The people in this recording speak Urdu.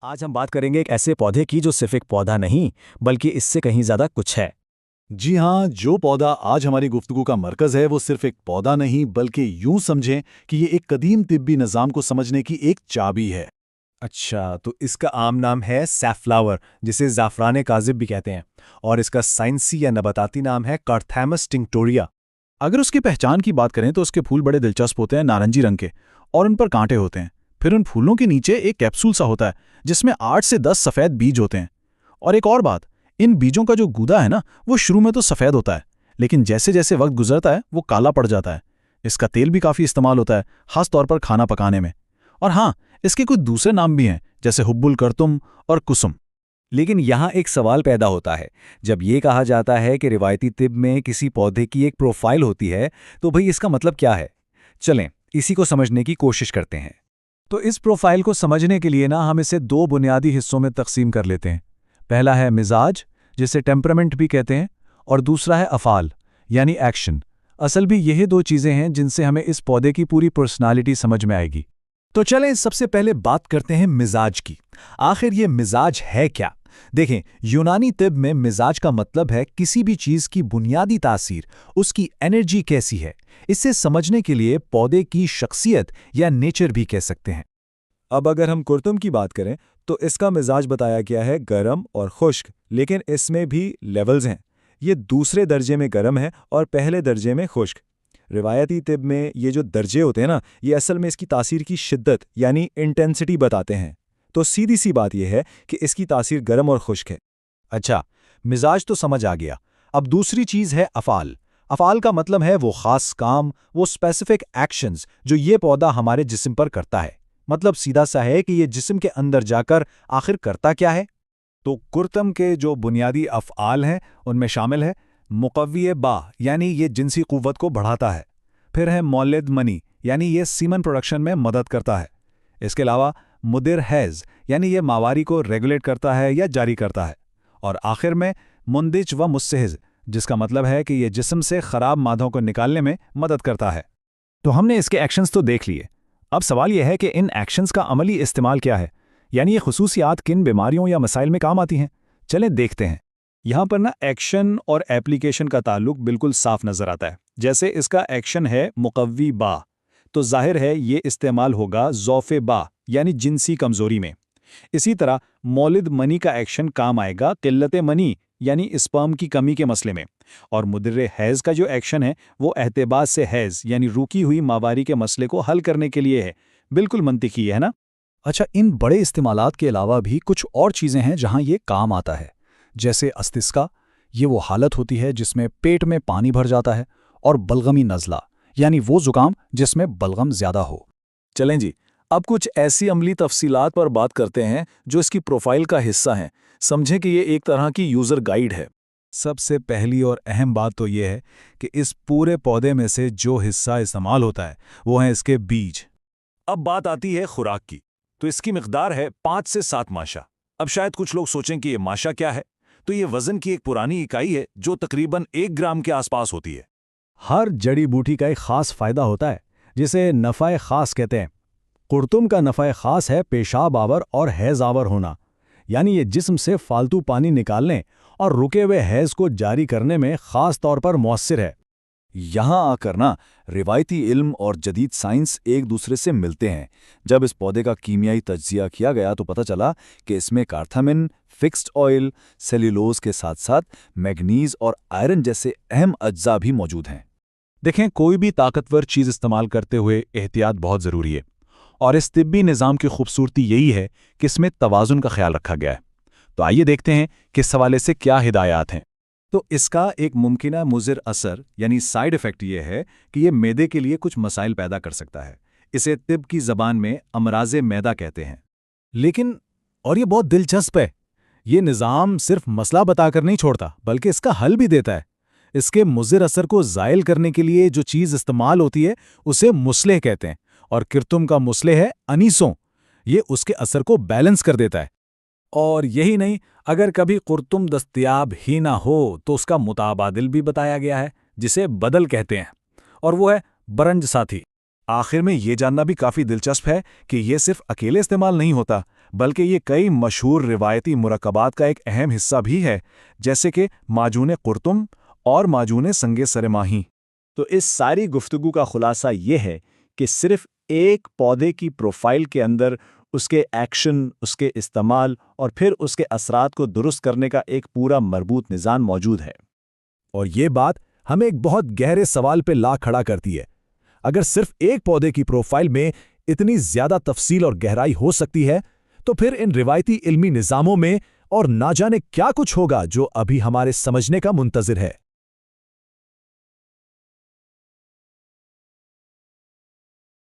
آج ہم بات کریں گے ایک ایسے پودے کی جو صرف ایک پودا نہیں بلکہ اس سے کہیں زیادہ کچھ ہے۔ جی ہاں، جو پودا آج ہماری گفتگو کا مرکز ہے وہ صرف ایک پودا نہیں بلکہ یوں سمجھیں کہ یہ ایک قدیم طبی نظام کو سمجھنے کی ایک چابی ہے۔ اچھا، تو اس کا عام نام ہے سیف فلاور، جسے زعفران کاذب بھی کہتے ہیں، اور اس کا سائنسی یا نباتاتی نام ہے کارتھیمس ٹنکٹوریا۔ اگر اس کی پہچان کی بات کریں تو اس کے پھول بڑے دلچسپ ہوتے ہیں، نارنجی رنگ کے، اور ان پر کانٹے ہوتے ہیں۔ پھر ان پھولوں کے نیچے ایک کیپسول سا ہوتا ہے جس میں 8 سے 10 سفید بیج ہوتے ہیں۔ اور ایک اور بات، ان بیجوں کا جو گودا ہے نا، وہ شروع میں تو سفید ہوتا ہے، لیکن جیسے جیسے وقت گزرتا ہے وہ کالا پڑ جاتا ہے۔ اس کا تیل بھی کافی استعمال ہوتا ہے، خاص طور پر کھانا پکانے میں۔ اور ہاں، اس کے کچھ دوسرے نام بھی ہیں جیسے حب الکرتم اور کسم۔ لیکن یہاں ایک سوال پیدا ہوتا ہے، جب یہ کہا جاتا ہے کہ روایتی طب میں کسی پودے کی ایک پروفائل ہوتی ہے تو بھئی اس کا مطلب کیا ہے؟ چلیں اسی کو سمجھنے کی کوشش کرتے ہیں۔ تو اس پروفائل کو سمجھنے کے لیے ہم اسے 2 بنیادی حصوں میں تقسیم کر لیتے ہیں۔ پہلا ہے مزاج، جسے ٹیمپرامنٹ بھی کہتے ہیں، اور دوسرا ہے افعال یعنی ایکشن۔ اصل بھی یہی 2 چیزیں ہیں جن سے ہمیں اس پودے کی پوری پرسنالٹی سمجھ میں آئے گی۔ تو چلیں سب سے پہلے بات کرتے ہیں مزاج کی۔ آخر یہ مزاج ہے کیا؟ دیکھیں، یونانی طب میں مزاج کا مطلب ہے کسی بھی چیز کی بنیادی تاثیر، اس کی انرجی کیسی ہے۔ اسے سمجھنے کے لیے پودے کی شخصیت یا نیچر بھی کہہ سکتے ہیں۔ اب اگر ہم کرتم کی بات کریں تو اس کا مزاج بتایا گیا ہے گرم اور خشک، لیکن اس میں بھی لیولز ہیں۔ یہ دوسرے درجے میں گرم ہے اور پہلے درجے میں خشک۔ روایتی طب میں یہ جو درجے ہوتے ہیں یہ اصل میں اس کی تاثیر کی شدت یعنی انٹینسٹی بتاتے ہیں۔ تو سیدھی سی بات یہ ہے کہ اس کی تاثیر گرم اور خشک ہے۔ اچھا، مزاج تو سمجھ آ گیا۔ اب دوسری چیز ہے افعال۔ افعال کا مطلب ہے وہ خاص کام، وہ اسپیسیفک ایکشنز جو یہ پودا ہمارے جسم پر کرتا ہے۔ مطلب سیدھا سا ہے کہ یہ جسم کے اندر جا کر آخر کرتا کیا ہے؟ تو کرتم کے جو بنیادی افعال ہیں ان میں شامل ہے مقوی با، یعنی یہ جنسی قوت کو بڑھاتا ہے۔ پھر ہے مولد منی، یعنی یہ سیمن پروڈکشن میں مدد کرتا ہے۔ اس کے علاوہ مدر حیض، یعنی یہ ماواری کو ریگولیٹ کرتا ہے یا جاری کرتا ہے۔ اور آخر میں مندج و مسحز، جس کا مطلب ہے کہ یہ جسم سے خراب مادوں کو نکالنے میں مدد کرتا ہے۔ تو ہم نے اس کے ایکشنز تو دیکھ لیے۔ اب سوال یہ ہے کہ ان ایکشنز کا عملی استعمال کیا ہے، یعنی یہ خصوصیات کن بیماریوں یا مسائل میں کام آتی ہیں۔ چلیں دیکھتے ہیں۔ یہاں پر ایکشن اور ایپلیکیشن کا تعلق بالکل صاف نظر آتا ہے۔ جیسے اس کا ایکشن ہے مقوی با، تو ظاہر ہے یہ استعمال ہوگا ضعف با یعنی جنسی کمزوری میں۔ اسی طرح مولد منی کا ایکشن کام آئے گا قلت منی یعنی اسپرم کی کمی کے مسئلے میں، اور مدر حیض کا جو ایکشن ہے وہ احتباس سے حیض یعنی رکی ہوئی ماواری کے مسئلے کو حل کرنے کے لیے ہے۔ بالکل منطقی ہے نا؟ اچھا، ان بڑے استعمالات کے علاوہ بھی کچھ اور چیزیں ہیں جہاں یہ کام آتا ہے، جیسے استسقا، یہ وہ حالت ہوتی ہے جس میں پیٹ میں پانی بھر جاتا ہے، اور بلغمی نزلہ یعنی وہ زکام جس میں بلغم زیادہ ہو۔ چلیں جی، اب کچھ ایسی عملی تفصیلات پر بات کرتے ہیں جو اس کی پروفائل کا حصہ ہیں۔ سمجھیں کہ یہ ایک طرح کی یوزر گائیڈ ہے۔ سب سے پہلی اور اہم بات تو یہ ہے کہ اس پورے پودے میں سے جو حصہ استعمال ہوتا ہے وہ ہیں اس کے بیج۔ اب بات آتی ہے خوراک کی، تو اس کی مقدار ہے 5 سے 7 ماشا۔ اب شاید کچھ لوگ سوچیں کہ یہ ماشا کیا ہے، تو یہ وزن کی ایک پرانی اکائی ہے جو تقریباً 1 گرام کے آس پاس ہوتی ہے۔ ہر جڑی بوٹی کا ایک خاص فائدہ ہوتا ہے جسے نفع خاص کہتے ہیں۔ کرتم کا نفع خاص ہے پیشاب آور اور حیض آور ہونا، یعنی یہ جسم سے فالتو پانی نکالنے اور رکے ہوئے حیض کو جاری کرنے میں خاص طور پر مؤثر ہے۔ یہاں آ کر روایتی علم اور جدید سائنس ایک دوسرے سے ملتے ہیں۔ جب اس پودے کا کیمیائی تجزیہ کیا گیا تو پتہ چلا کہ اس میں کارتھامن، فکسڈ آئل، سیلولوز کے ساتھ ساتھ میگنیز اور آئرن جیسے اہم اجزاء بھی موجود ہیں۔ دیکھیں، کوئی بھی طاقتور چیز استعمال کرتے ہوئے احتیاط بہت ضروری ہے، اور اس طبی نظام کی خوبصورتی یہی ہے کہ اس میں توازن کا خیال رکھا گیا ہے۔ تو آئیے دیکھتے ہیں کہ اس حوالے سے کیا ہدایات ہیں۔ تو اس کا ایک ممکنہ مضر اثر یعنی سائیڈ ایفیکٹ یہ ہے کہ یہ معدے کے لیے کچھ مسائل پیدا کر سکتا ہے۔ اسے طب کی زبان میں امراض معدہ کہتے ہیں۔ لیکن اور یہ بہت دلچسپ ہے، یہ نظام صرف مسئلہ بتا کر نہیں چھوڑتا بلکہ اس کا حل بھی دیتا ہے۔ اس کے مضر اثر کو زائل کرنے کے لیے جو چیز استعمال ہوتی ہے اسے مصلح کہتے ہیں، اور کرتم کا مصلح ہے انیسوں۔ یہ اس کے اثر کو بیلنس کر دیتا ہے۔ اور یہی نہیں، اگر کبھی کرتم دستیاب ہی نہ ہو تو اس کا متبادل بھی بتایا گیا ہے جسے بدل کہتے ہیں، اور وہ ہے برنج ساتھی۔ آخر میں یہ جاننا بھی کافی دلچسپ ہے کہ یہ صرف اکیلے استعمال نہیں ہوتا، بلکہ یہ کئی مشہور روایتی مرکبات کا ایک اہم حصہ بھی ہے، جیسے کہ معجون قرطم اور معجون سنگ سر ماہی۔ تو اس ساری گفتگو کا خلاصہ یہ ہے کہ صرف ایک پودے کی پروفائل کے اندر اس کے ایکشن، اس کے استعمال اور پھر اس کے اثرات کو درست کرنے کا ایک پورا مربوط نظام موجود ہے۔ اور یہ بات ہمیں ایک بہت گہرے سوال پہ لا کھڑا کرتی ہے۔ اگر صرف ایک پودے کی پروفائل میں اتنی زیادہ تفصیل اور گہرائی ہو سکتی ہے، تو پھر ان روایتی علمی نظاموں میں اور نہ جانے کیا کچھ ہوگا جو ابھی ہمارے سمجھنے کا منتظر ہے۔